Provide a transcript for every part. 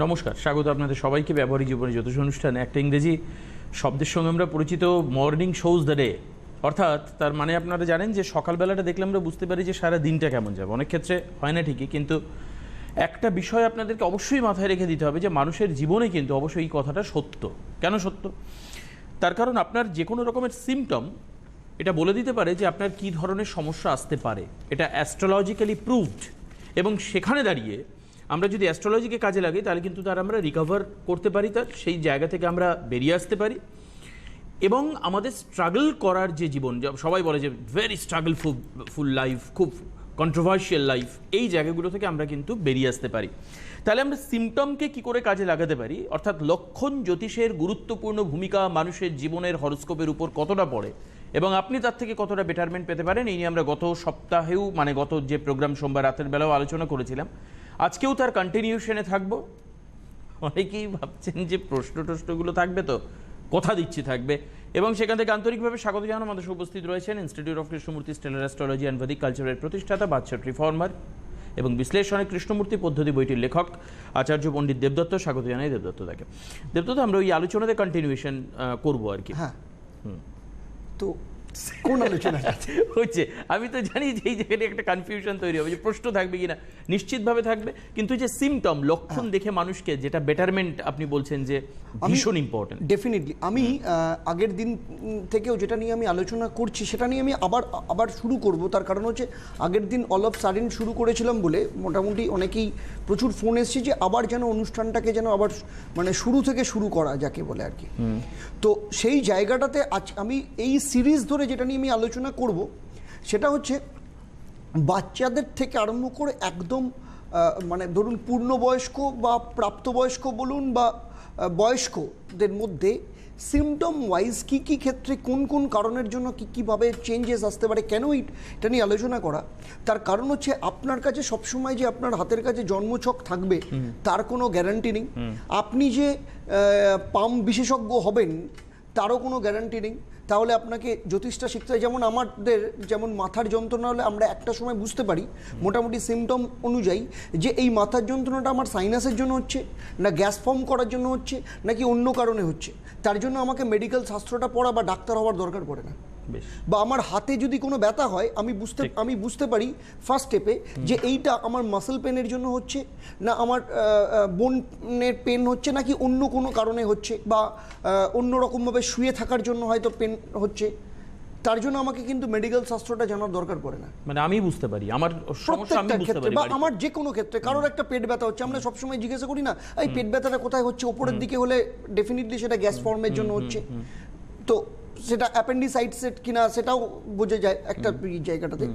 নমস্কার, স্বাগত আপনাদের সবাইকে ব্যবহারিক জীবনে জ্যোতিষ অনুষ্ঠানে। একটা ইংরেজি শব্দের সঙ্গে আমরা পরিচিত, মর্নিং শোজ দ্য ডে। অর্থাৎ তার মানে আপনারা জানেন যে সকালবেলাটা দেখলে আমরা বুঝতে পারি যে সারা দিনটা কেমন যাবে। অনেক ক্ষেত্রে হয় না ঠিকই, কিন্তু একটা বিষয় আপনাদেরকে অবশ্যই মাথায় রেখে দিতে হবে যে মানুষের জীবনে কিন্তু অবশ্যই এই কথাটা সত্য। কেন সত্য? তার কারণ আপনার যে কোনো রকমের সিমটম এটা বলে দিতে পারে যে আপনার কী ধরনের সমস্যা আসতে পারে। এটা অ্যাস্ট্রোলজিক্যালি প্রুভড, এবং সেখানে দাঁড়িয়ে আমরা যদি অ্যাস্ট্রোলজিকে কাজে লাগাই তাহলে কিন্তু তার আমরা রিকভার করতে পারি, তার সেই জায়গা থেকে আমরা বেরিয়ে আসতে পারি। এবং আমাদের স্ট্রাগল করার যে জীবন, সবাই বলে যে ভেরি স্ট্রাগল ফুল লাইফ, খুব কন্ট্রোভার্সিয়াল লাইফ, এই জায়গাগুলো থেকে আমরা কিন্তু বেরিয়ে আসতে পারি। তাহলে আমরা সিমটমকে কি করে কাজে লাগাতে পারি, অর্থাৎ লক্ষণ জ্যোতিষের গুরুত্বপূর্ণ ভূমিকা মানুষের জীবনের হরোস্কোপের উপর কতটা পড়ে এবং আপনি তার থেকে কতটা বেটারমেন্ট পেতে পারেন, এই নিয়ে আমরা গত সপ্তাহেও গত যে প্রোগ্রাম সোমবার রাতের বেলাও আলোচনা করেছিলাম। আজকেও তার কন্টিনিউশনে থাকবো। অনেকেই ভাবছেন যে প্রশ্নগুলো থাকবে, তো কথা দিচ্ছি থাকবে, এবং সেখান থেকে আন্তরিকভাবে স্বাগত জানানো আমাদের উপস্থিত রয়েছেন institute of Krishnamurthy stellar astrology and Vedic কালচারের প্রতিষ্ঠাতা, বাদশাহ রিফর্মার এবং বিশ্লেষণে কৃষ্ণমূর্তি পদ্ধতি বইটির লেখক আচার্য পণ্ডিত দেবদত্ত। স্বাগত জানাই দেবদত্তদাকে। দেবদত্ত, আমরা ওই আলোচনাতে কন্টিনিউশন করবো আর কি। হ্যাঁ, তো কোন আলোচনা হচ্ছে আমি তো জানি যে এই জায়গাটা একটা কনফিউশন তৈরি হবে, যে প্রশ্ন থাকবে কিনা। নিশ্চিতভাবে থাকবে, কিন্তু যে সিমটম লক্ষণ দেখে মানুষকে যেটা বেটারমেন্ট আপনি বলছেন যে ভীষণ ইম্পর্টেন্ট। ডেফিনেটলি আমি আগের দিন থেকেও যেটা নিয়ে আমি আলোচনা করছি সেটা নিয়ে আমি আবার শুরু করব। তার কারণ হচ্ছে আগের দিন অল অফ সাডেন শুরু করেছিলাম বলে মোটামুটি অনেকেই প্রচুর ফোন এসছে যে আবার যেন অনুষ্ঠানটাকে যেন আবার শুরু থেকে শুরু করা যাকে বলে আর কি। তো সেই জায়গাটাতে আজ আমি এই সিরিজ ধরে যেটা নিয়ে আমি আলোচনা করব সেটা হচ্ছে বাচ্চাদের থেকে আরম্ভ করে একদম ধরুন পূর্ণবয়স্ক বা প্রাপ্তবয়স্ক বলুন বা বয়স্কদের মধ্যে সিমটম ওয়াইজ কী কী ক্ষেত্রে কোন কোন কারণের জন্য কীভাবে চেঞ্জেস আসতে পারে, কেন এটা নিয়ে আলোচনা করা। তার কারণ হচ্ছে আপনার কাছে সবসময় যে আপনার হাতের কাছে জন্মছক থাকবে তার কোনো গ্যারান্টি নেই। আপনি যে পাম বিশেষজ্ঞ হবেন তারও কোনো গ্যারান্টি নেই। তাহলে আপনাকে জ্যোতিষটা শিখতে হয়। যেমন আমাদের যেমন মাথার যন্ত্রণা হলে আমরা একটা সময় বুঝতে পারি মোটামুটি সিমটম অনুযায়ী যে এই মাথার যন্ত্রণাটা আমার সাইনাসের জন্য হচ্ছে, না গ্যাস ফর্ম করার জন্য হচ্ছে, নাকি অন্য কারণে হচ্ছে। তার জন্য আমাকে মেডিকেল শাস্ত্রটা পড়া বা ডাক্তার হওয়ার দরকার পড়ে না। বা আমার হাতে যদি কোনো ব্যথা হয় আমি বুঝতে পারি ফার্স্ট স্টেপে যে এইটা আমার মাসল পেনের জন্য হচ্ছে, না আমার বোনের পেন হচ্ছে, নাকি অন্য কোনো কারণে হচ্ছে, বা অন্য রকমভাবে শুয়ে থাকার জন্য হয়তো পেন হচ্ছে। তার জন্য আমাকে কিন্তু মেডিকেল শাস্ত্রটা জানার দরকার পড়ে না। আমি বুঝতে পারি আমার সমস্যা, আমি বুঝতে পারি, বা আমার যে কোনো ক্ষেত্রে কারোর একটা পেট ব্যথা হচ্ছে, আমরা সবসময় জিজ্ঞাসা করি না এই পেট ব্যথাটা কোথায় হচ্ছে, ওপরের দিকে হলে ডেফিনেটলি সেটা গ্যাস ফর্মের জন্য হচ্ছে। তো সেটা অ্যাপেন্ডিসাইটিস কিনা সেটাও বোঝা যায় একটা জায়গাটাতে।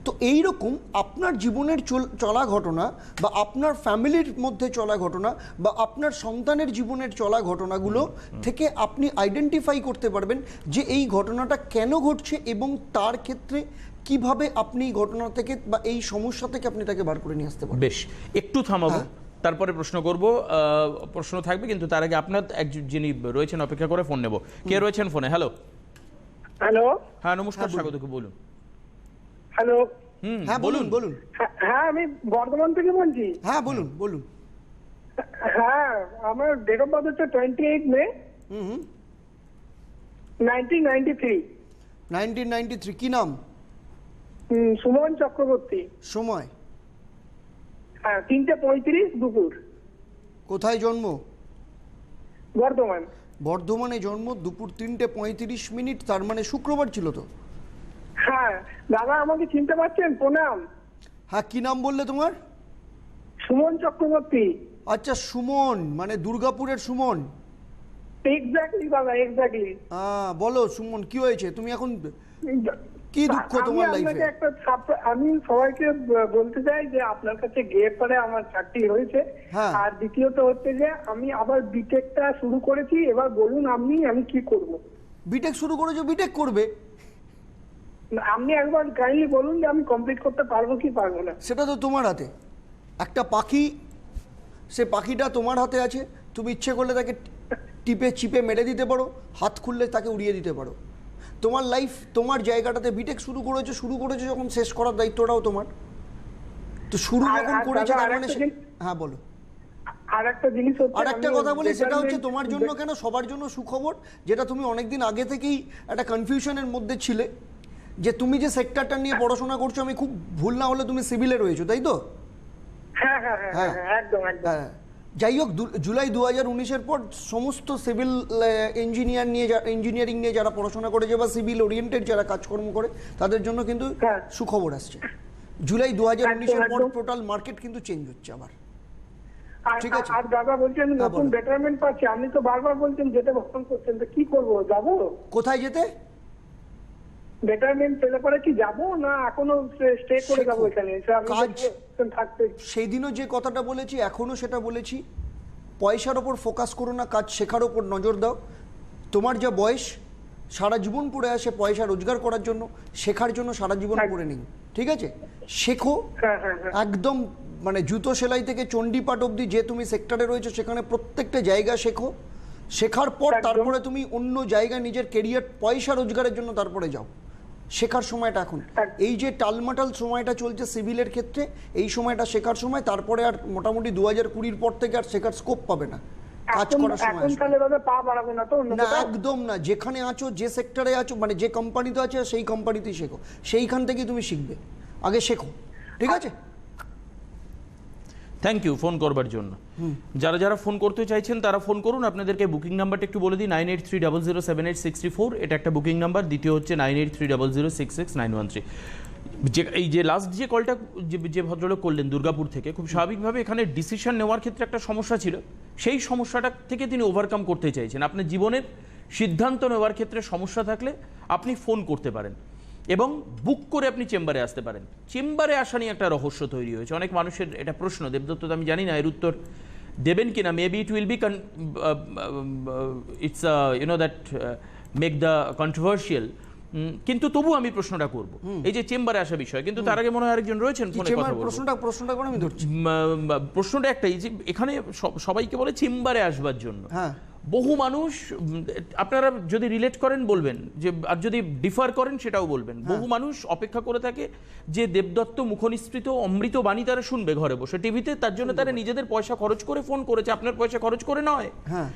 তো এইরকম আপনার জীবনের চলা ঘটনা বা আপনার ফ্যামিলির মধ্যে চলা ঘটনা বা আপনার সন্তানের জীবনের চলা ঘটনাগুলো থেকে আপনি আইডেন্টিফাই করতে পারবেন যে এই ঘটনাটা কেন ঘটছে এবং তার ক্ষেত্রে কিভাবে আপনি এই ঘটনা থেকে বা এই সমস্যা থেকে আপনি তাকে বার করে নিয়ে আসতে পারবেন। বেশ, একটু থামাবো, তারপরে প্রশ্ন করব। প্রশ্ন থাকবে, কিন্তু তার আগে আপনার যিনি রয়েছেন অপেক্ষা করে ফোন নেব। কে রয়েছেন ফোনে? হ্যালো। হ্যালো। হ্যাঁ, নমস্কার, স্বাগত, বলুন। হ্যালো। হ্যাঁ, বলুন। হ্যাঁ, আমি বর্ধমান থেকে বলছি। হ্যাঁ, বলুন। হ্যাঁ, আমার ডেট অফ বার্থ হচ্ছে 28 মে 1993। 1993। কি নাম? সুমন চক্রবর্তী। সময়? হ্যাঁ, 3:35 দুপুর। কোথায় জন্ম? বর্ধমান। বর্ধমানে জন্ম, দুপুর 3:35। তার মানে শুক্রবার ছিল তো? হ্যাঁ দাদা, আমাকে চিনতে পারছেন? প্রণাম। হ্যাঁ, কি নাম বললে তোমার? সুমন চক্রবর্তী। আচ্ছা, সুমন মানে দুর্গাপুরের সুমন। এক্স্যাক্টলি দাদা, এক্স্যাক্টলি। বলো সুমন, কি হয়েছে? তুমি এখন কি দুঃখ তোমার লাইফে? আমি সবাইকে বলতে চাই যে আপনার কাছে গিয়ে পরে আমার চাকরি হয়েছে। আর দ্বিতীয়ত হচ্ছে যে আমি আবার বিটেকটা শুরু করেছি। এবার বলুন আমি কি করব? বিটেক শুরু করেছো? বিটেক করবে? আপনি একবার কাইন্ডলি বলুন যে আমি কমপ্লিট করতে পারবো কি পারবো না। সেটা তো তোমার হাতে। একটা পাখি, সে পাখিটা তোমার হাতে আছে। তুমি ইচ্ছে করলে তাকে চিপে মেরে দিতে পারো, হাত খুললে তাকে উড়িয়ে দিতে পারো। তোমার লাইফ, তোমার জায়গাটাতে বিটেক শুরু করেছো যখন শেষ করার দায়িত্বটাও তোমার। তো শুরু যখন করেছো তার মানে। হ্যাঁ, বলো। আর একটা জিনিস হচ্ছে, আর একটা আমি কথা বলি, সেটা হচ্ছে betterment- তোমার জন্য কেন, সবার জন্য সুখবর, যেটা তুমি অনেকদিন আগে থেকেই একটা কনফিউশনের মধ্যে ছিলে, যে তুমি যে সেক্টরটা নিয়ে পড়াশোনা করছো, আমি খুব ভুল না হলে তুমি সিভিলে রয়েছো, তাই তো? হ্যাঁ হ্যাঁ হ্যাঁ হ্যাঁ। হ্যাঁ, একদম একদম। হ্যাঁ, যাই হোক, জুলাই 2019-এর পর সমস্ত সিভিল ইঞ্জিনিয়ারিং নিয়ে যারা পড়াশোনা করেছে বা সিভিল ওরিয়েন্টেড যারা কাজকর্ম করে, তাদের জন্য কিন্তু হ্যাঁ। সুখবর আসছে। জুলাই 2019-এর পর একদম। টোটাল মার্কেট কিন্তু চেঞ্জ হচ্ছে আবার। আর ঠিক আছে। আর দাদা বলছেন হ্যাঁ, নতুন বলো। বেটারমেন্ট পাচ্ছি, আপনি তো বারবার বলছেন যেতে পছন্দ করছেন, তো কি করবো, যাবো? কোথায় যেতে? বেটারমেন্ট পেলে পরে কি যাবো, না এখনো স্টে করে যাবো শেখো। এখানে? আমি কাজ- থাকতে সেই দিনও যে কথাটা বলেছি, এখনও সেটা বলেছি, পয়সার ওপর ফোকাস করো না, কাজ শেখার ওপর নজর দাও। তোমার যা বয়স, সারা জীবন পড়ে আসে পয়সা রোজগার করার জন্য, শেখার জন্য সারা জীবন পড়ে নেই, ঠিক আছে? শেখো হ্যাঁ হ্যাঁ হ্যাঁ। একদম, মানে জুতো সেলাই থেকে চণ্ডীপাঠ অবধি যে তুমি সেক্টরে রয়েছো সেখানে প্রত্যেকটা জায়গা শেখো। শেখার পর একদম। তারপরে তুমি অন্য জায়গায় নিজের কেরিয়ার, পয়সা রোজগারের জন্য তারপরে যাও। শেখার সময়টা এখন, এই যে টালমাটাল সময়টা চলছে সিভিলের ক্ষেত্রে, এই সময়টা শেখার সময়, তারপরে আর মোটামুটি 2020-র পর থেকে আর শেখার স্কোপ পাবে না, কাজ এখন করার সময় এখন আসবে। তাহলে দাদা পা বাড়াবো না তো অন্য না, কোথাও? একদম না, যেখানে আছো, যে সেক্টরে আছো, মানে যে কোম্পানিতে আছো সেই কোম্পানিতেই শেখো, সেইখান থেকেই তুমি শিখবে, আগে শেখো, ঠিক আছে? থ্যাংক ইউ ফোন করবার জন্য। যারা যারা ফোন করতে চাইছেন তারা ফোন করুন। আপনাদেরকে বুকিং নাম্বারটা একটু বলে দিই, 9830078634, এটা একটা বুকিং নাম্বার। দ্বিতীয় হচ্ছে 9830066913। যে এই যে লাস্ট যে কলটা যে ভদ্রলোক করলেন দুর্গাপুর থেকে, খুব স্বাভাবিকভাবে এখানে ডিসিশন নেওয়ার ক্ষেত্রে একটা সমস্যা ছিল, সেই সমস্যাটা থেকে তিনি ওভারকাম করতে চাইছেন। আপনার জীবনের সিদ্ধান্ত নেওয়ার ক্ষেত্রে সমস্যা থাকলে আপনি ফোন করতে পারেন এবং বুক করে আপনি চেম্বারে আসতে পারেন। চেম্বারে আসা নিয়ে একটা রহস্য তৈরি হয়েছে, অনেক মানুষের এটা প্রশ্ন। দেবদত্ত, আমি জানি না এর উত্তর দেবেন কিনা, maybe it will be it's that make the controversial, কিন্তু তবু আমি প্রশ্নটা করব, এই যে চেম্বারে আসা বিষয়। কিন্তু তার আগে মনে হয় আরেকজন রয়েছেন ফোনে কথা বলবো। প্রশ্নটা করে আমি ধরছি। প্রশ্নটা একটাই, যে এখানে সবাইকে বলে চেম্বারে আসবার জন্য। হ্যাঁ, বহু মানুষ, আপনারা যদি রিলেট করেন বলবেন, যে আর যদি ডিফার করেন সেটাও বলবেন। বহু মানুষ অপেক্ষা করে থাকে যে দেবদত্ত মুখনিসৃত অমৃত বাণী তারা শুনবে ঘরে বসে টিভিতে, তার জন্য তারা নিজেদের পয়সা খরচ করে ফোন করেছে, আপনার পয়সা খরচ করে নয়। হ্যাঁ,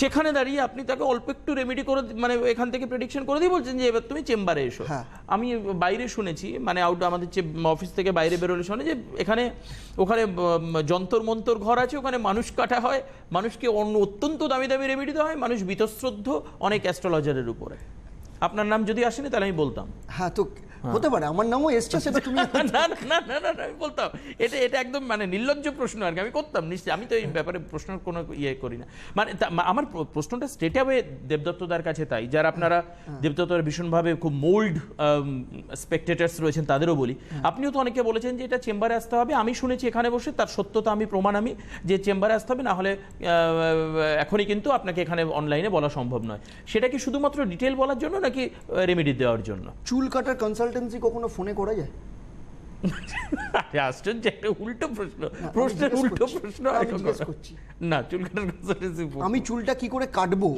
সেখানে দাঁড়িয়ে আপনি তাকে অল্প একটু রেমেডি করে, মানে এখান থেকে প্রেডিকশন করে দিয়ে বলছেন যে এবার তুমি চেম্বারে এসো। হ্যাঁ। আমি বাইরে শুনেছি, মানে আমাদের যে অফিস থেকে বাইরে বেরোলে শুনে যে ওখানে যন্তর মন্তর ঘর আছে, ওখানে মানুষ কাটা হয়, মানুষকে অত্যন্ত দামি দামি রেমেডি দেওয়া হয়, মানুষ বীতশ্রদ্ধ অনেক অ্যাস্ট্রোলজারের উপরে। আপনার নাম যদি আসেনি তাহলে আমি বলতাম। হ্যাঁ, তো হতে পারে আমার নামও এসছে, সেটা তুমি না না না না না আমি বলতাম, এটা একদম মানে নির্লজ্জ প্রশ্ন আর কি, আমি করতাম নিশ্চয়ই। আমি তো এই ব্যাপারে প্রশ্নের কোনো ইয়ে করি না, মানে আমার প্রশ্নটা স্ট্রেট অ্যাওয়ে দেবদত্তদার কাছে তাই, যারা আপনারা দেবদত্তর ভীষণভাবে খুব মোল্ড স্পেকটেটার্স রয়েছেন তাদেরও বলি, আপনিও তো অনেকে বলেছেন যে এটা চেম্বারে আসতে হবে। আমি শুনেছি এখানে বসে, তার সত্যতা আমি প্রমাণ আমি, যে চেম্বারে আসতে হবে, না হলে এখনই কিন্তু আপনাকে এখানে অনলাইনে বলা সম্ভব নয়। সেটা কি শুধুমাত্র ডিটেল বলার জন্য নাকি রেমেডি দেওয়ার জন্য? চুল কাটার কনসালটেন্সি কখনো ফোনে করা যায়? আশ্চর্য, একটা উল্টো প্রশ্ন, প্রশ্নের উল্টো প্রশ্ন। আমি জিজ্ঞেস করছি। না, চুল কাটার কনসালটেন্সি আমি চুলটা কি করে কাটবো,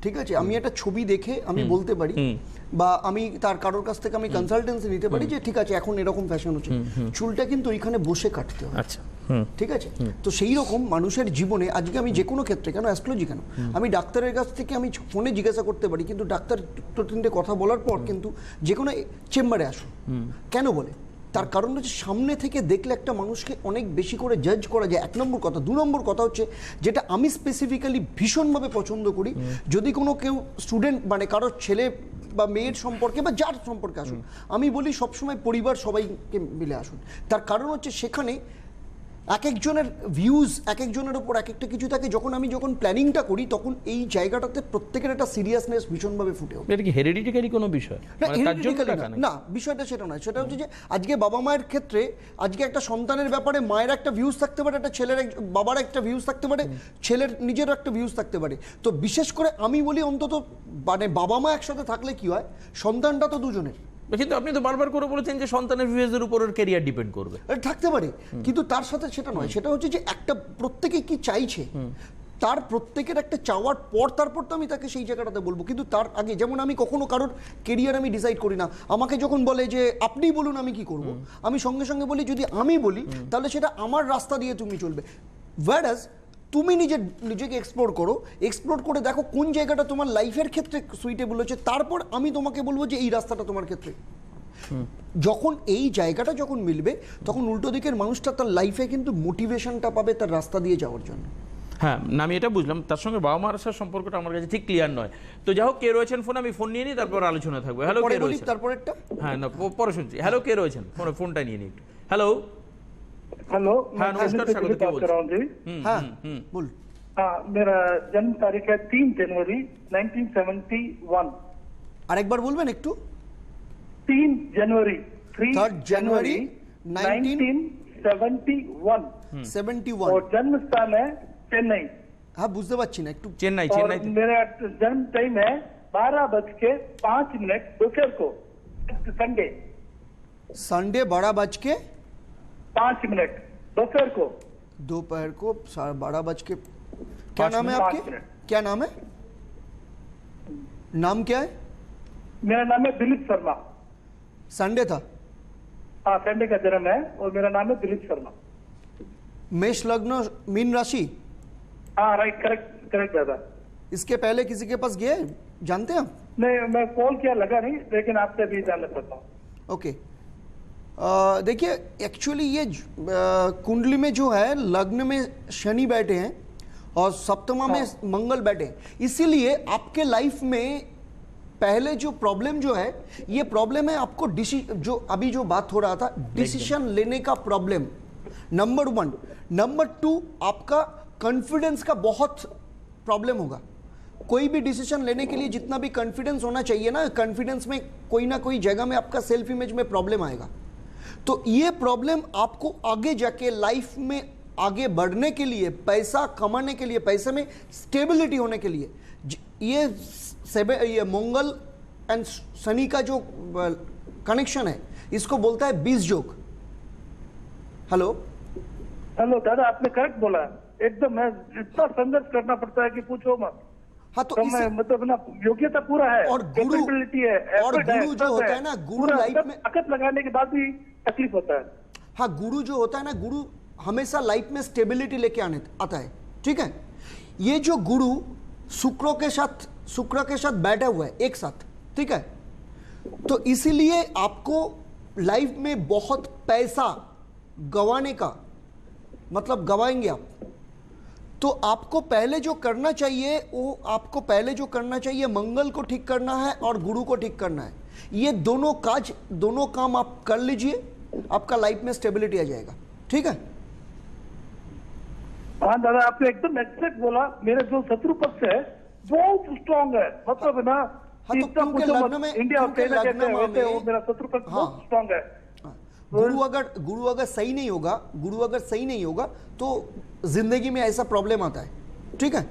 ঠিক আছে, আমি একটা ছবি দেখে আমি বলতে পারি, বা আমি তার কারোর কাছ থেকে আমি কনসালটেন্সি নিতে পারি যে ঠিক আছে এখন এরকম ফ্যাশন হচ্ছে, চুলটা কিন্তু ওইখানে বসে কাটতে হবে। আচ্ছা, ঠিক আছে? তো সেই রকম মানুষের জীবনে আজকে আমি যে কোনো ক্ষেত্রে, কেন অ্যাস্ট্রোলজি কেন, আমি ডাক্তারের কাছ থেকে আমি ফোনে জিজ্ঞাসা করতে পারি, কিন্তু ডাক্তার দুটো তিনটে কথা বলার পর কিন্তু যে কোনো চেম্বারে আসুন কেন বলে, তার কারণ হচ্ছে সামনে থেকে দেখলে একটা মানুষকে অনেক বেশি করে জাজ করা যায়, 1 নম্বর কথা। 2 নম্বর কথা হচ্ছে, যেটা আমি স্পেসিফিক্যালি ভীষণভাবে পছন্দ করি, যদি কোনো কেউ স্টুডেন্ট, মানে কারোর ছেলে বা মেয়ের সম্পর্কে বা যার সম্পর্কে আসুন, আমি বলি সবসময় পরিবার সবাইকে মিলে আসুন। তার কারণ হচ্ছে সেখানে এক একজনের ভিউজ, এক একজনের ওপর এক একটা কিছু থাকে। যখন প্ল্যানিংটা করি তখন এই জায়গাটাতে প্রত্যেকের একটা সিরিয়াসনেস ভীষণভাবে ফুটে ওঠে। এটা কি হেরিডিটারি কোনো বিষয়? না, না, বিষয়টা সেটা নয়। সেটা হচ্ছে যে আজকে বাবা মায়ের ক্ষেত্রে, আজকে একটা সন্তানের ব্যাপারে মায়ের একটা ভিউজ থাকতে পারে, একটা ছেলের বাবার একটা ভিউজ থাকতে পারে, ছেলের নিজেরও একটা ভিউজ থাকতে পারে। তো বিশেষ করে আমি বলি অন্তত, মানে বাবা মা একসাথে থাকলে কি হয়, সন্তানটা তো দুজনের। কিন্তু আপনি তো বারবার করে বলেছেন যে সন্তানের ভিউজের উপর ওর ক্যারিয়ার ডিপেন্ড করবে। থাকতে পারে, কিন্তু তার সাথে সেটা নয়। সেটা হচ্ছে যে একটা প্রত্যেকে কি চাইছে, তার প্রত্যেকের একটা চাওয়ার পর তারপর তো আমি তাকে সেই জায়গাটাতে বলবো। কিন্তু তার আগে, যেমন আমি কখনো কারোর কেরিয়ার আমি ডিসাইড করি না। আমাকে যখন বলে যে আপনি বলুন আমি কি করব, আমি সঙ্গে সঙ্গে বলি যদি আমি বলি তাহলে সেটা আমার রাস্তা দিয়ে তুমি চলবে। ওয়ারাজ তুমি নিজেকে এক্সপ্লোর করো, এক্সপ্লোর করে দেখো কোন জায়গাটা তোমার লাইফের ক্ষেত্রে সুইটেবল হচ্ছে, তারপর আমি তোমাকে বলবো যে এই রাস্তাটা তোমার ক্ষেত্রে। যখন এই জায়গাটা যখন মিলবে তখন উল্টো দিকের মানুষটা তার লাইফে কিন্তু মোটিভেশনটা পাবে তার রাস্তা দিয়ে যাওয়ার জন্য। হ্যাঁ, না আমি এটা বুঝলাম, তার সঙ্গে বাবা মার সাথে সম্পর্কটা আমার কাছে ঠিক ক্লিয়ার নয়। তো যাই হোক, কে রয়েছেন ফোন, আমি ফোন নিয়ে নিই, তারপর আলোচনা থাকবে। হ্যালো, কে রয়েছেন? তারপরেরটা হ্যাঁ, না পরে শুনছি। হ্যালো, কে রয়েছেন ফোনটা নিয়ে নিই একটু। হ্যালো। हेलो, हाँ, नमस्कार, स्वागत है, क्या बात कर रहा हूँ जी। हाँ बोल। हाँ, मेरा जन्म तारीख है 3 जनवरी 1971। আরেকবার বলবেন একটু। 3 जनवरी 3 जनवरी 1971 71। और जन्म स्थान है चेन्नई। हाँ बुझতে পারছি না একটু। চেন্নাই। और চেন্নাই मेरा जन्म टाइम है 12:05 दोपहर को, संडे। संडे 12:05 दोपहर को। दोपहर को 12:05। क्या नाम है आपके? क्या नाम है? नाम क्या है? मेरा नाम है दिलीप शर्मा। संडे था। हाँ, संडे का जन्म है और मेरा नाम है दिलीप शर्मा। मेष लग्न मीन राशि। हाँ राइट, करेक्ट दादा। इसके पहले किसी के पास गए जानते हैं आप? नहीं, मैं कॉल किया लगा नहीं, लेकिन आपसे भी जानना चाहता हूँ। ओके, देखिए एक्चुअली ये कुंडली में जो है लग्न में शनि बैठे हैं और सप्तमा में मंगल बैठे हैं, इसीलिए आपके लाइफ में पहले जो प्रॉब्लम जो है ये प्रॉब्लम है आपको जो अभी जो बात हो रहा था डिसीजन लेने का प्रॉब्लम, नंबर 1। नंबर 2, आपका कॉन्फिडेंस का बहुत प्रॉब्लम होगा। कोई भी डिसीजन लेने के लिए जितना भी कॉन्फिडेंस होना चाहिए ना, कॉन्फिडेंस में कोई ना कोई जगह में आपका सेल्फ इमेज में प्रॉब्लम आएगा। तो ये प्रॉब्लम आपको आगे जाके लाइफ में आगे बढ़ने के लिए, पैसा कमाने के लिए, पैसे में स्टेबिलिटी होने के लिए, ये मंगल एंड शनि का जो कनेक्शन है इसको बोलता है बीज योग। हेलो दादा, आपने करेक्ट बोला एकदम। मैं इतना संघर्ष करना पड़ता है कि पूछो मत। हाँ तो मैं मतलब ना योग्यता पूरा है और गुरु कैपेबिलिटी है, और गुरु जो होता है ना, गुरु लाइफ में ताकत लगाने के बाद भी तकलीफ होता है। हाँ, गुरु जो होता है ना, गुरु हमेशा लाइफ में स्टेबिलिटी लेके आता है, ठीक है। ये जो गुरु शुक्र के साथ बैठा हुआ है एक साथ, ठीक है। तो इसीलिए आपको लाइफ में बहुत पैसा गंवाने का मतलब गंवाएंगे आप। तो आपको पहले जो करना चाहिए मंगल को ठीक करना है और गुरु को ठीक करना है। ये दोनों काम आप कर लीजिए, आपका लाइफ में स्टेबिलिटी आ जाएगा, ठीक है। हाँ दादा, आपने एकदम एक्सैक्ट बोला। मेरे जो शत्रु पक्ष है बहुत स्ट्रांग है, मतलब ना हाँ, तो क्योंकि लग्न में इंडिया वैसे वो मेरा शत्रु पक्ष बहुत स्ट्रांग है। गुरु अगर सही नहीं होगा तो जिंदगी में ऐसा प्रॉब्लम आता है, ठीक है।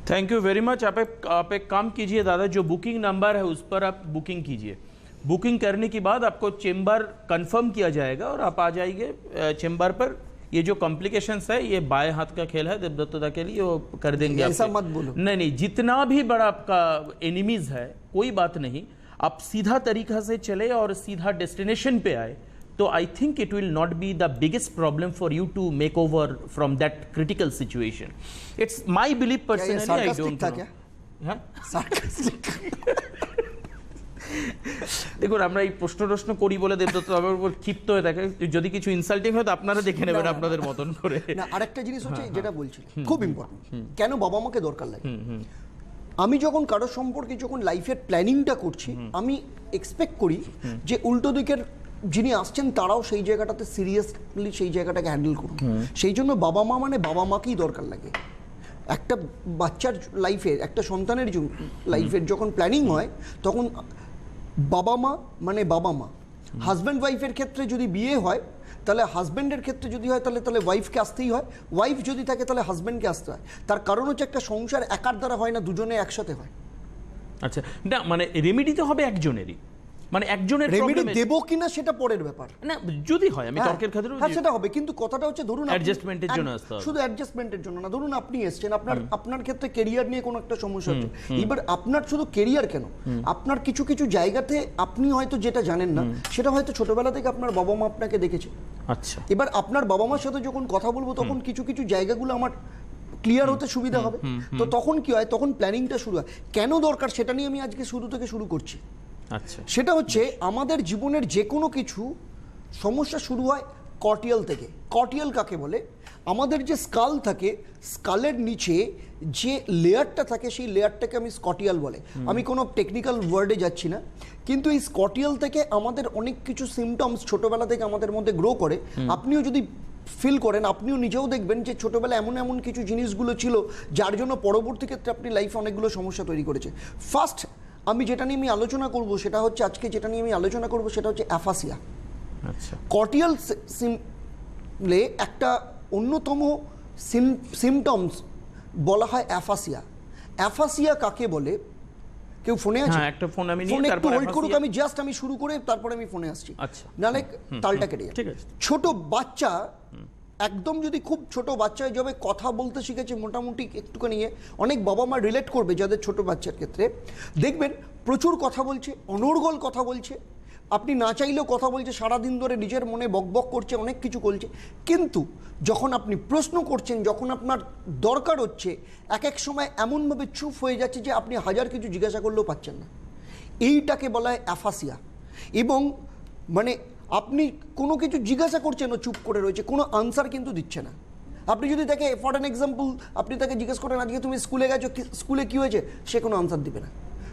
Thank you very much. आप एक काम कीजिए दादा, जो बुकिंग नंबर है उस पर आप बुकिंग कीजिए। बुकिंग करने के बाद आपको चेंबर कंफर्म किया जाएगा और आप आ जाइए चेंबर पर। ये जो कॉम्प्लिकेशंस है ये बाएं हाथ का खेल है देवदत्तदा के लिए, वो कर देंगे। ऐसा मत बोलो। नहीं, जितना भी बड़ा आपका एनिमीज है कोई बात नहीं, आप सीधा तरीका से चले और सीधा डेस्टिनेशन पे आए तो I think it will not be the biggest problem for you to make over from that critical situation. It's my believe personally. I don't know. हाँ, দেখুন আমরা এই প্রশ্ন করি বলে দেবদত্ত আমার উপর ক্ষিপ্ত হয়ে থাকে, যদি কিছু ইনসাল্টিং হয় তো আপনারা দেখে নেবেন আপনাদের মতন করে। না, আরেকটা জিনিস হচ্ছে যেটা বলছিলাম খুব ইম্পর্টেন্ট, কেন বাবা মাকে দরকার লাগে। আমি যখন কারোর সম্পর্কে যখন লাইফের প্ল্যানিংটা করছি, আমি এক্সপেক্ট করি যে উল্টো দিকের যিনি আসছেন তারাও সেই জায়গাটাতে সিরিয়াসলি সেই জায়গাটাকে হ্যান্ডেল করুন। সেই জন্য বাবা মা মানে বাবা মাকেই দরকার লাগে। একটা বাচ্চার লাইফে, একটা সন্তানের লাইফের যখন প্ল্যানিং হয় তখন বাবা মা মানে বাবা মা। হাজব্যান্ড ওয়াইফের ক্ষেত্রে যদি বিয়ে হয় তাহলে হাজব্যান্ডের ক্ষেত্রে যদি হয় তাহলে ওয়াইফকে আসতেই হয়, ওয়াইফ যদি থাকে তাহলে হাজব্যান্ডকে আসতে হয়। তার কারণ হচ্ছে একটা সংসার একার দ্বারা হয় না, দুজনে একসাথে হয়। আচ্ছা, না মানে রেমেডি তো হবে একজনেরই, মানে একজনের রেমেডি প্রবলেমে দেবো কিনা সেটা পরের ব্যাপার। না যদি হয়, আমি তর্কের খাতিরেও হ্যাঁ সেটা হবে, কিন্তু কথাটা হচ্ছে ধরুন অ্যাডজাস্টমেন্টের জন্য আসতে হবে। শুধু অ্যাডজাস্টমেন্টের জন্য না, ধরুন আপনি এসেছেন, আপনার ক্ষেত্রে কেরিয়ার নিয়ে কোনো একটা সমস্যা হচ্ছে, এবার আপনার শুধু কেরিয়ার কেন, আপনার কিছু কিছু জায়গাতে আপনি হয়তো যেটা জানেন না সেটা হয়তো ছোটবেলা থেকে আপনার বাবা মা আপনাকে দেখেছে। আচ্ছা, এবার আপনার বাবা মার সাথে যখন কথা বলবো তখন কিছু কিছু জায়গাগুলো আমার ক্লিয়ার হতে সুবিধা হবে, তো তখন কি হয়, তখন প্ল্যানিংটা শুরু হয়। কেন দরকার সেটা নিয়ে আমি আজকে শুরু থেকে শুরু করছি। আচ্ছা, সেটা হচ্ছে আমাদের জীবনের যে কোনো কিছু সমস্যা শুরু হয় কর্টিয়াল থেকে। কর্টিয়াল কাকে বলে? আমাদের যে স্কাল থাকে, স্কালের নিচে যে লেয়ারটা থাকে সেই লেয়ারটাকে আমি স্কটিয়াল বলে। আমি কোনো টেকনিক্যাল ওয়ার্ডে যাচ্ছি না, কিন্তু এই স্কটিয়াল থেকে আমাদের অনেক কিছু সিমটমস ছোটবেলা থেকে আমাদের মধ্যে গ্রো করে। আপনিও যদি ফিল করেন, আপনিও নিজেও দেখবেন যে ছোটবেলায় এমন এমন কিছু জিনিসগুলো ছিল যার জন্য পরবর্তী ক্ষেত্রে আপনি লাইফে অনেকগুলো সমস্যা তৈরি করেছে। ফার্স্ট আমি যেটা নিয়ে আমি আলোচনা করব সেটা হচ্ছে, আজকে যেটা নিয়ে আমি আলোচনা করব সেটা হচ্ছে অ্যাফাসিয়া। আচ্ছা, কর্টিয়াল সিমলে একটা অন্যতম সিমটমস বলা হয় অ্যাফাসিয়া। অ্যাফাসিয়া কাকে বলে? কেউ ফোনে আছে? হ্যাঁ, একটা ফোন আমি নিয়ে ফোনে একটু তারপর হোল্ড করুক, আমি জাস্ট আমি শুরু করে তারপরে আমি ফোনে আসছি। আচ্ছা, নালে তালটা কেটে যাবে। ঠিক আছে। ছোট বাচ্চা, একদম যদি খুব ছোট বাচ্চা যবে কথা বলতে শিখেছে মোটামুটি একটুখানি, অনেক বাবা মা রিলেট করবে যাদের ছোট বাচ্চার ক্ষেত্রে, দেখবেন প্রচুর কথা বলছে, অনর্গল কথা বলছে, আপনি না চাইলেও কথা বলছে, সারাদিন ধরে নিজের মনে বকবক করছে, অনেক কিছু করছে, কিন্তু যখন আপনি প্রশ্ন করছেন, যখন আপনার দরকার হচ্ছে, এক এক সময় এমনভাবে চুপ হয়ে যাচ্ছে যে আপনি হাজার কিছু জিজ্ঞাসা করলেও পাচ্ছেন না। এইটাকে বলা হয় অ্যাফাসিয়া। এবং মানে আপনি কোনো কিছু জিজ্ঞাসা করছেন ও চুপ করে রয়েছে, কোনো আনসার কিন্তু দিচ্ছে না। আপনি যদি দেখে ফর অ্যান এক্সাম্পল, আপনি তাকে জিজ্ঞেস করেন আজকে তুমি স্কুলে গেছো, স্কুলে কী হয়েছে, সে কোনো আনসার দিবে না,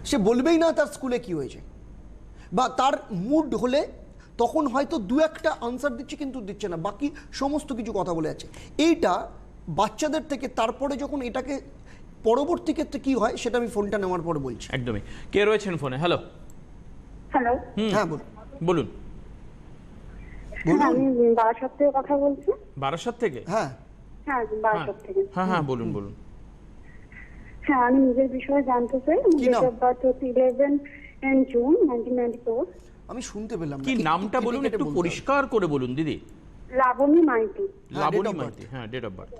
সে বলবেই না তার স্কুলে কী হয়েছে। বা তার মুড হলে তখন হয়তো দু একটা আনসার দিচ্ছে, কিন্তু দিচ্ছে না, বাকি সমস্ত কিছু কথা বলে আছে। এইটা বাচ্চাদের থেকে, তারপরে যখন এটাকে পরবর্তী ক্ষেত্রে কী হয় সেটা আমি ফোনটা নেওয়ার পরে বলছি। একদমই। কে রয়েছেন ফোনে? হ্যালো। হ্যালো, হ্যাঁ বলুন। বলুন। আমি বারাসাত থেকে কথা বলছি। বারাসাত থেকে? হ্যাঁ হ্যাঁ, বারাসাত থেকে। হ্যাঁ হ্যাঁ, বলুন বলুন। হ্যাঁ, আমি নিজের বিষয়ে জানতে চাই। কি নাম? ডেট অফ বার্থ হচ্ছে 11 জুন 1994। আমি শুনতে পেলাম না। কি নামটা বলুন, একটু পরিষ্কার করে বলুন দিদি। লাবণী মাইতি। হ্যাঁ, লাবণী date of মাইতি, হ্যাঁ, ডেট অফ বার্থ।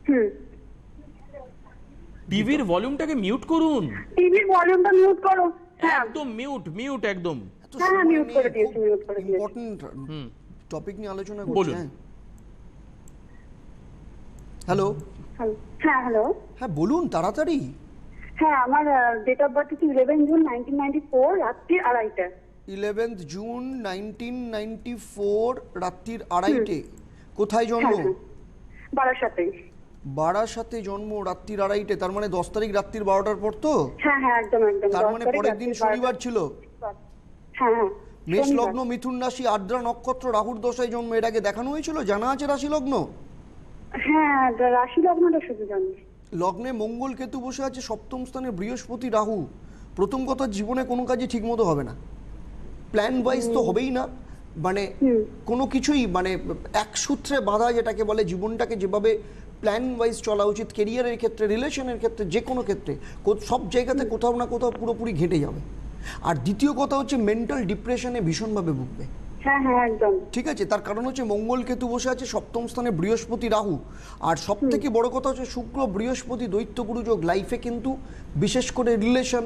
হুম। টিভির ভলিউমটাকে মিউট করুন। টিভির ভলিউমটা মিউট করো। হ্যাঁ, একদম মিউট, মিউট একদম। হ্যাঁ, মিউট করে দিয়েছি, মিউট করে দিয়েছি। ইম্পর্টেন্ট টপিক নিয়ে আলোচনা করছি। বলুন। হ্যালো। হ্যাঁ, হ্যালো। হ্যাঁ বলুন তাড়াতাড়ি। হ্যাঁ, আমার ডেট অফ বার্থ হচ্ছে 11 জুন 1994, রাত্রি 2:30। 11th জুন 1994 রাত্রির 2:30। কোথায় জন্ম? বারাসাতে। বারাসাতে জন্ম, রাত্রির 2:30, তার মানে 10 তারিখ রাত্রির 12টার পর তো? হ্যাঁ হ্যাঁ, একদম একদম। তার মানে পরের দিন শনিবার ছিল। হ্যাঁ হ্যাঁ। মেষ লগ্ন, মিথুন রাশি, আর্দ্রা নক্ষত্র, রাহুর দশায় জন্ম। এর আগে দেখানো হয়েছিল? জানা আছে রাশি লগ্ন? হ্যাঁ, রাশি লগ্নটা শুধু জানি। লগ্নে মঙ্গল কেতু বসে আছে, সপ্তম স্থানে বৃহস্পতি রাহু। প্রথম কথা, জীবনে কোনো কাজই ঠিক মতো হবে না, প্ল্যান ওয়াইজ তো হবেই না, মানে কোনো কিছুই মানে এক সূত্রে বাঁধা যেটাকে বলে, জীবনটাকে যেভাবে প্ল্যান ওয়াইজ চলা উচিত, কেরিয়ারের ক্ষেত্রে, রিলেশনের ক্ষেত্রে, যে কোনো ক্ষেত্রে, সব জায়গাতে কোথাও না কোথাও পুরোপুরি ঘেঁটে যাবে। আর দ্বিতীয় কথা হচ্ছে মেন্টাল ডিপ্রেশনে ভীষণভাবে ভুগবে। হ্যাঁ হ্যাঁ, একদম ঠিক আছে, তার কারণ হচ্ছে মঙ্গল কেতু বসে আছে, সপ্তম স্থানে বৃহস্পতি রাহু। আর সব থেকে বড় কথা হচ্ছে শুক্র বৃহস্পতি দৈত্যগুরু যোগ। লাইফে কিন্তু বিশেষ করে রিলেশন,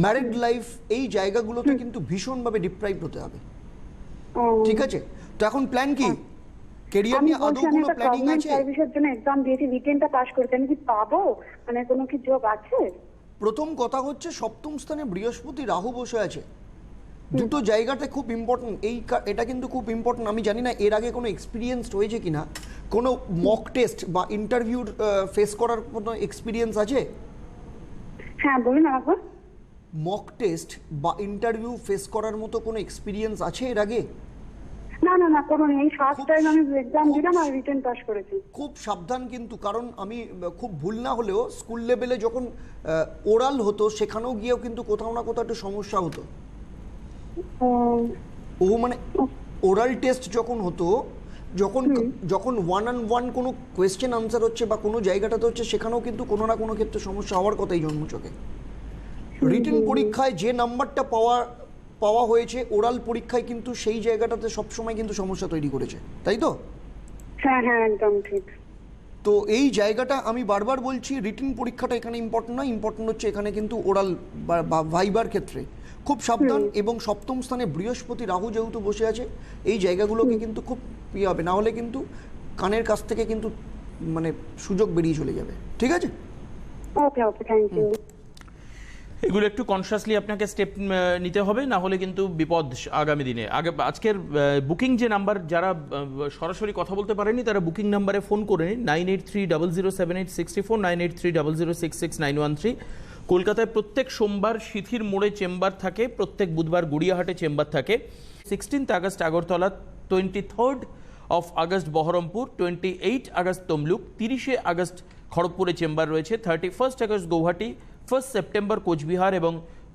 ম্যারিড লাইফ, এই জায়গাগুলোতে কিন্তু ভীষণভাবে ডিপ্রাইভ হতে হবে। ঠিক আছে, তো এখন প্ল্যান কি? কেরিয়ার নিয়ে আদৌ কোনো প্ল্যানিং আছে? সার্ভিসের জন্য এক্সাম দিয়েছি, রিটেনটা পাস করেছি, আমি কি পাবো? মানে কোনো কি জব আছে? প্রথম কথা হচ্ছে সপ্তম স্থানে বৃহস্পতি রাহু বসে আছে, দুটো জায়গাতে খুব ইম্পর্টেন্ট। এটা কিন্তু খুব ইম্পর্টেন্ট। আমি জানি না এর আগে কোনো এক্সপিরিয়েন্স হয়েছে কিনা, কোনো মক টেস্ট বা ইন্টারভিউর ফেস করার কোনো এক্সপিরিয়েন্স আছে? হ্যাঁ বলুন আবার। মক টেস্ট বা ইন্টারভিউ ফেস করার মতো কোনো এক্সপিরিয়েন্স আছে এর আগে? না না না, কোনো নেই। ফার্স্ট টাইম আমি এক্সাম দিলাম আর রিটেন পাস করেছি। খুব সাবধান কিন্তু, কারণ আমি খুব ভুল না হলেও স্কুল লেভেলে যখন ওরাল হতো সেখানেও গিয়েও কিন্তু কোথাও না কোথাও একটু সমস্যা হতো। ও মানে ওরাল টেস্ট যখন হতো, যখন 1-on-1 কোনো কোয়েশ্চেন আনসার হচ্ছে বা কোনো জায়গাটাতে হচ্ছে, সেখানেও কিন্তু কোনো না কোনো ক্ষেত্রে সমস্যা হওয়ার কথাই জন্মচোখে। রিটেন পরীক্ষায় যে নাম্বারটা পাওয়া পাওয়া হয়েছে ওরাল পরীক্ষায়, কিন্তু সেই জায়গাটাতে সবসময় কিন্তু সমস্যা তৈরি করেছে, তাই তো? হ্যাঁ হ্যাঁ একদম ঠিক। তো এই জায়গাটা আমি বারবার বলছি, রিটিন পরীক্ষাটা এখানে ইম্পর্টেন্ট নয়, ইম্পর্টেন্ট হচ্ছে এখানে কিন্তু ওরাল বা ভাইবার ক্ষেত্রে খুব সাবধান। এবং সপ্তম স্থানে বৃহস্পতি রাহু যেহেতু বসে আছে, এই জায়গাগুলোকে কিন্তু খুব ইয়ে হবে, না হলে কিন্তু কানের কাছ থেকে কিন্তু মানে সুযোগ বেরিয়ে চলে যাবে, ঠিক আছে? ওকে ওকে, থ্যাংক ইউ। এগুলো একটু কনসিয়াসলি আপনাকে স্টেপ নিতে হবে, না হলে কিন্তু বিপদ আগামী দিনে। আজকের বুকিং যে নাম্বার, যারা সরাসরি কথা বলতে পারেনি তারা বুকিং নাম্বারে ফোন করে নিন 9830078664, 9830066913। কলকাতায় প্রত্যেক সোমবার সিথির মোড়ে চেম্বার থাকে, প্রত্যেক বুধবার গড়িয়াহাটে চেম্বার থাকে। 16 August Agartala, 23 August Baharampur, 28 August Tamluk, 30 August খড়গপুরে চেম্বার রয়েছে, 31 আগস্ট গৌহাটি, 1 সেপ্টেম্বর কোচবিহার এবং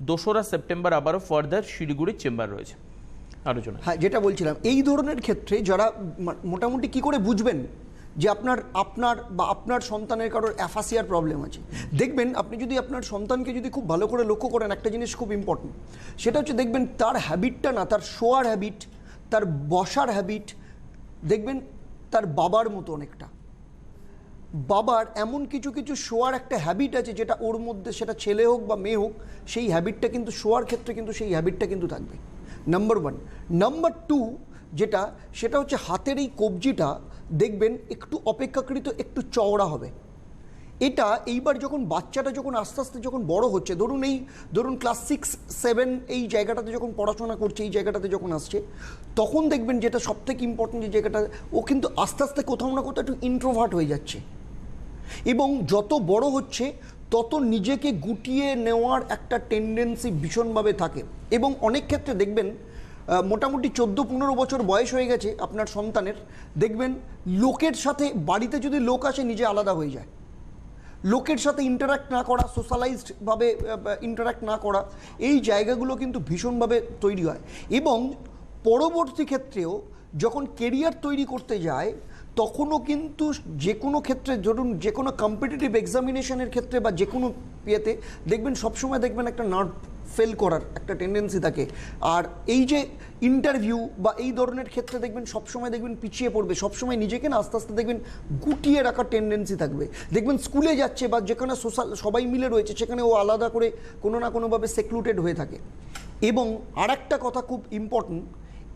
2 সেপ্টেম্বর আবারও ফার্দার শিলিগুড়ির চেম্বার রয়েছে। আলোচনা, হ্যাঁ, যেটা বলছিলাম, এই ধরনের ক্ষেত্রে যারা মোটামুটি কি করে বুঝবেন যে আপনার বা আপনার সন্তানের কারোর অ্যাফাসিয়ার প্রবলেম আছে? দেখবেন, আপনি যদি আপনার সন্তানকে যদি খুব ভালো করে লক্ষ্য করেন, একটা জিনিস খুব ইম্পর্টেন্ট, সেটা হচ্ছে দেখবেন তার হ্যাবিটটা না, তার শোয়ার হ্যাবিট, তার বসার হ্যাবিট দেখবেন তার বাবার মতো অনেকটা। বাবার এমন কিছু কিছু শোয়ার একটা হ্যাবিট আছে যেটা ওর মধ্যে, সেটা ছেলে হোক বা মেয়ে হোক, সেই হ্যাবিটটা কিন্তু শোয়ার ক্ষেত্রে কিন্তু সেই হ্যাবিটটা কিন্তু থাকবে, নাম্বার 1। নাম্বার 2 যেটা, সেটা হচ্ছে হাতের এই কবজিটা দেখবেন একটু অপেক্ষাকৃত একটু চওড়া হবে। এটা এইবার যখন বাচ্চাটা যখন আস্তে আস্তে যখন বড় হচ্ছে, ধরুন ক্লাস 6-7 এই জায়গাটাতে যখন পড়াশোনা করছে, এই জায়গাটাতে যখন আসছে, তখন দেখবেন যেটা সবথেকে ইম্পর্টেন্ট, যে জায়গাটা ও কিন্তু আস্তে আস্তে কোথাও না কোথাও একটু ইন্ট্রোভার্ট হয়ে যাচ্ছে, এবং যত বড় হচ্ছে তত নিজেকে গুটিয়ে নেওয়ার একটা টেন্ডেন্সি ভীষণভাবে থাকে। এবং অনেক ক্ষেত্রে দেখবেন মোটামুটি 14-15 বছর বয়স হয়ে গেছে আপনার সন্তানের, দেখবেন লোকের সাথে, বাড়িতে যদি লোক আসে নিজে আলাদা হয়ে যায়, লোকের সাথে ইন্টারাক্ট না করা, সোশ্যালাইজডভাবে ইন্টারাক্ট না করা, এই জায়গাগুলো কিন্তু ভীষণভাবে তৈরি হয়। এবং পরবর্তী ক্ষেত্রেও যখন কেরিয়ার তৈরি করতে যায়, তখনও কিন্তু যে কোনো ক্ষেত্রে, ধরুন যে কোনো কম্পিটিটিভ এক্সামিনেশনের ক্ষেত্রে বা যে কোনো ইয়েতে দেখবেন সবসময় দেখবেন একটা নার্ভ ফেল করার একটা টেন্ডেন্সি থাকে। আর এই যে ইন্টারভিউ বা এই ধরনের ক্ষেত্রে দেখবেন সবসময় দেখবেন পিছিয়ে পড়বে, সবসময় নিজেকে না আস্তে আস্তে দেখবেন গুটিয়ে রাখার টেন্ডেন্সি থাকবে। দেখবেন স্কুলে যাচ্ছে বা যেখানে সবাই মিলে রয়েছে, সেখানে ও আলাদা করে কোনো না কোনোভাবে সেক্লুটেড হয়ে থাকে। এবং আরেকটা কথা খুব ইম্পর্টেন্ট,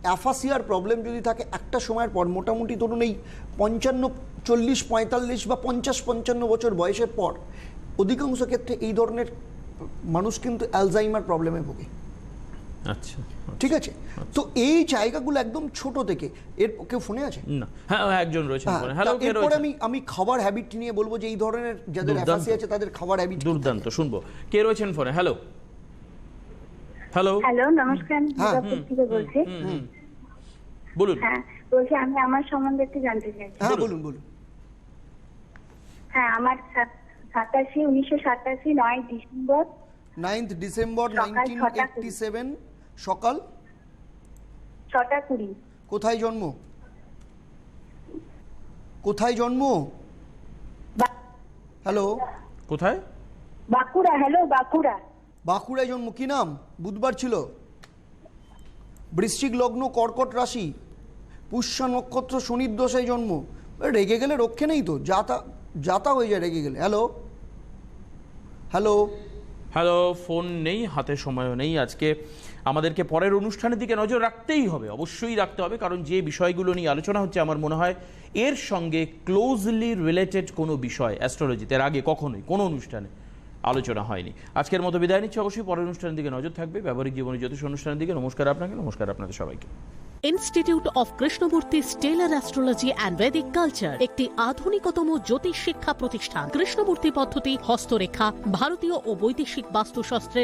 অ্যাফাসিয়ার প্রবলেম যদি থাকে একটা সময়ের পর, মোটামুটি ধরুন এই 55, 40, 45 বা 50-55 বছর বয়সের পর অধিকাংশ ক্ষেত্রে এই ধরনের মানুষ কিন্তু অ্যালজাইমার প্রবলেমে ভোগে। আচ্ছা, ঠিক আছে? তো এই জায়গাগুলো একদম ছোট থেকে, এর কেউ ফোনে আছে? না, হ্যাঁ একজন রয়েছে ফোনে। হ্যালো, কে এরপরে রয়েছে? আমি খাবার হ্যাবিট নিয়ে বলবো যে এই ধরনের যাদের অ্যাফাসি আছে তাদের খাবার হ্যাবিট দুর্দান্ত, শুনবো। কে রয়েছেন ফোনে? হ্যালো হ্যালো হ্যালো, নমস্কার, দুর্গাপুর থেকে বলছি। বলুন। হ্যাঁ, বলছি আমি আমার সম্বন্ধে একটু জানতে চাইছি। হ্যাঁ বলুন। হ্যাঁ, আমার 1987 9 ডিসেম্বর 9th ডিসেম্বর 1987 সকাল 6:20। কোথায় জন্ম? হ্যালো, কোথায়? বাঁকুড়া। হ্যালো, বাঁকুড়া। বাঁকুড়ায় জন্ম। কি নাম? বুধবার ছিল। বৃশ্চিক লগ্ন, কর্কট রাশি, পুষ্যা নক্ষত্র, শনির দশায় জন্ম। রেগে গেলে রক্ষে নেই তো, যাতা হয়ে যায় রেগে গেলে। হ্যালো, ফোন নেই, হাতে সময়ও নেই। আজকে আমাদেরকে পরের অনুষ্ঠানের দিকে নজর রাখতেই হবে, অবশ্যই রাখতে হবে, কারণ যে বিষয়গুলো নিয়ে আলোচনা হচ্ছে আমার মনে হয় এর সঙ্গে ক্লোজলি রিলেটেড কোনো বিষয় অ্যাস্ট্রোলজিতে এর আগে কখনোই কোনো অনুষ্ঠানে আলোচনা হয়নি। আজকের মতো বিদায় নিচ্ছি, অবশ্যই পরের অনুষ্ঠানের দিকে নজর থাকবে, ব্যবহারিক জীবনে জ্যোতিষ অনুষ্ঠানের দিকে। নমস্কার আপনাকে, নমস্কার আপনাদের সবাইকে। Institute of Krishnamurthy stellar astrology and বৈদিক কালচার একটি আধুনিকতম জ্যোতিষ শিক্ষা প্রতিষ্ঠান। কৃষ্ণমূর্তি পদ্ধতি, হস্তরেখা, ভারতীয় ও বৈদেশিক বাস্তুশাস্ত্রের